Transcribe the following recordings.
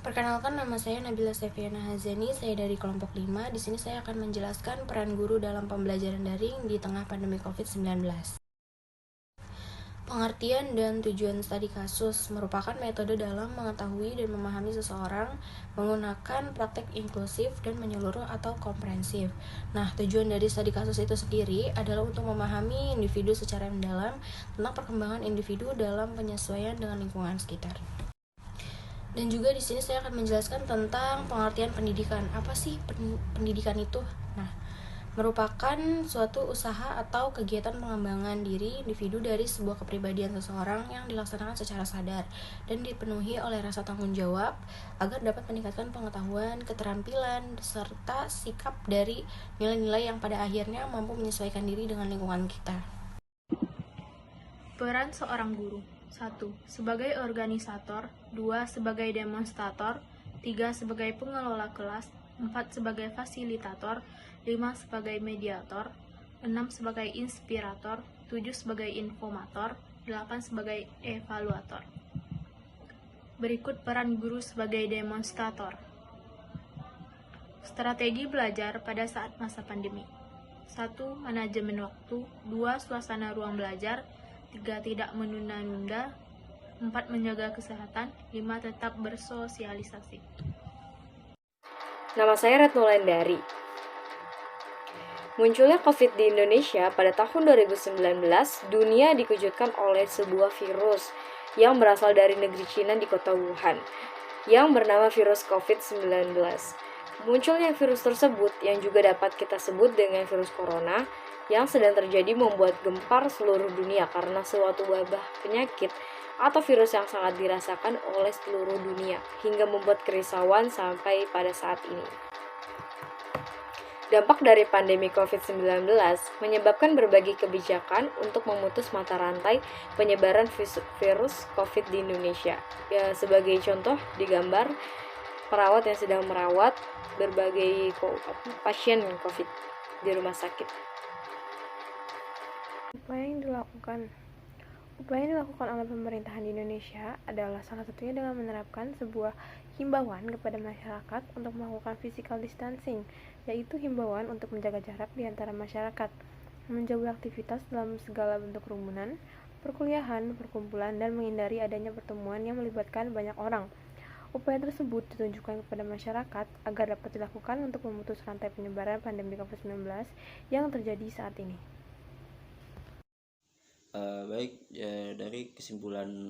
Perkenalkan, nama saya Nabila Sefiana Hazani, saya dari kelompok 5. Di sini saya akan menjelaskan peran guru dalam pembelajaran daring di tengah pandemi COVID-19. Pengertian dan tujuan studi kasus merupakan metode dalam mengetahui dan memahami seseorang menggunakan praktek inklusif dan menyeluruh atau komprehensif. Nah, tujuan dari studi kasus itu sendiri adalah untuk memahami individu secara mendalam tentang perkembangan individu dalam penyesuaian dengan lingkungan sekitar. Dan juga di sini saya akan menjelaskan tentang pengertian pendidikan. Apa sih pendidikan itu? Nah, merupakan suatu usaha atau kegiatan pengembangan diri individu dari sebuah kepribadian seseorang yang dilaksanakan secara sadar dan dipenuhi oleh rasa tanggung jawab agar dapat meningkatkan pengetahuan, keterampilan, serta sikap dari nilai-nilai yang pada akhirnya mampu menyesuaikan diri dengan lingkungan kita. Peran seorang guru: 1. Sebagai organisator, 2. Sebagai demonstrator, 3. Sebagai pengelola kelas, 4. Sebagai fasilitator, 5. Sebagai mediator, 6. Sebagai inspirator, 7. Sebagai informator, 8. Sebagai evaluator. Berikut peran guru sebagai demonstrator. Strategi belajar pada saat masa pandemi. 1. Manajemen waktu, 2. Suasana ruang belajar, 3. Tidak menunda-nunda, 4. Menjaga kesehatan, 5. Tetap bersosialisasi. Nama saya Retno Lendari. Munculnya COVID di Indonesia pada tahun 2019, dunia dikejutkan oleh sebuah virus yang berasal dari negeri Cina di kota Wuhan, yang bernama virus COVID-19. Munculnya virus tersebut yang juga dapat kita sebut dengan virus corona yang sedang terjadi membuat gempar seluruh dunia karena suatu wabah penyakit atau virus yang sangat dirasakan oleh seluruh dunia hingga membuat kerisauan sampai pada saat ini. Dampak dari pandemi COVID-19 menyebabkan berbagai kebijakan untuk memutus mata rantai penyebaran virus COVID di Indonesia. Ya, sebagai contoh digambar perawat yang sedang merawat berbagai pasien COVID di rumah sakit. Upaya yang dilakukan oleh pemerintahan di Indonesia adalah salah satunya dengan menerapkan sebuah himbauan kepada masyarakat untuk melakukan physical distancing, yaitu himbauan untuk menjaga jarak di antara masyarakat, menjauhi aktivitas dalam segala bentuk kerumunan, perkuliahan, perkumpulan, dan menghindari adanya pertemuan yang melibatkan banyak orang. Upaya tersebut ditunjukkan kepada masyarakat agar dapat dilakukan untuk memutus rantai penyebaran pandemi COVID-19 yang terjadi saat ini. Dari kesimpulan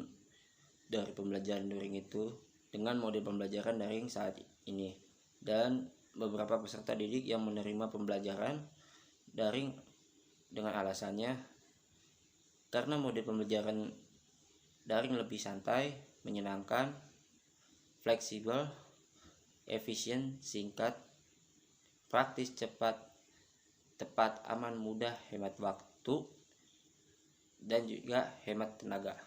dari pembelajaran daring itu dengan model pembelajaran daring saat ini dan beberapa peserta didik yang menerima pembelajaran daring dengan alasannya karena model pembelajaran daring lebih santai, menyenangkan, fleksibel, efisien, singkat, praktis, cepat, tepat, aman, mudah, hemat waktu, dan juga hemat tenaga.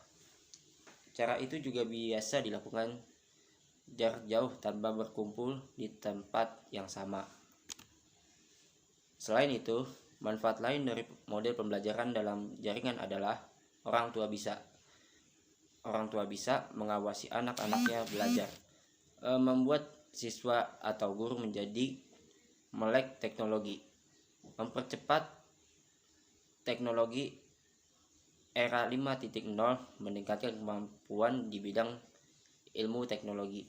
Cara itu juga biasa dilakukan jarak jauh tanpa berkumpul di tempat yang sama. Selain itu, manfaat lain dari model pembelajaran dalam jaringan adalah orang tua bisa mengawasi anak-anaknya belajar, membuat siswa atau guru menjadi melek teknologi, mempercepat teknologi era 5.0, meningkatkan kemampuan di bidang ilmu teknologi.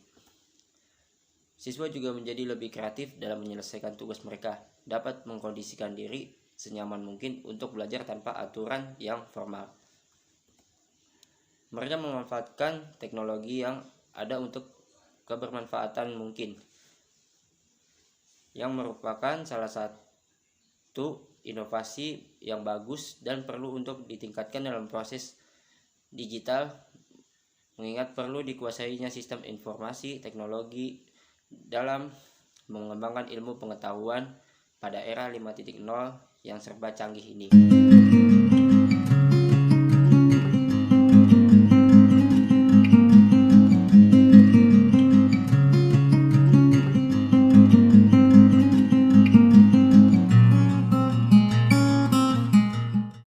Siswa juga menjadi lebih kreatif dalam menyelesaikan tugas mereka, dapat mengkondisikan diri senyaman mungkin untuk belajar tanpa aturan yang formal. Mereka memanfaatkan teknologi yang ada untuk kebermanfaatan mungkin, yang merupakan salah satu inovasi yang bagus dan perlu untuk ditingkatkan dalam proses digital, mengingat perlu dikuasainya sistem informasi teknologi dalam mengembangkan ilmu pengetahuan pada era 5.0 yang serba canggih ini.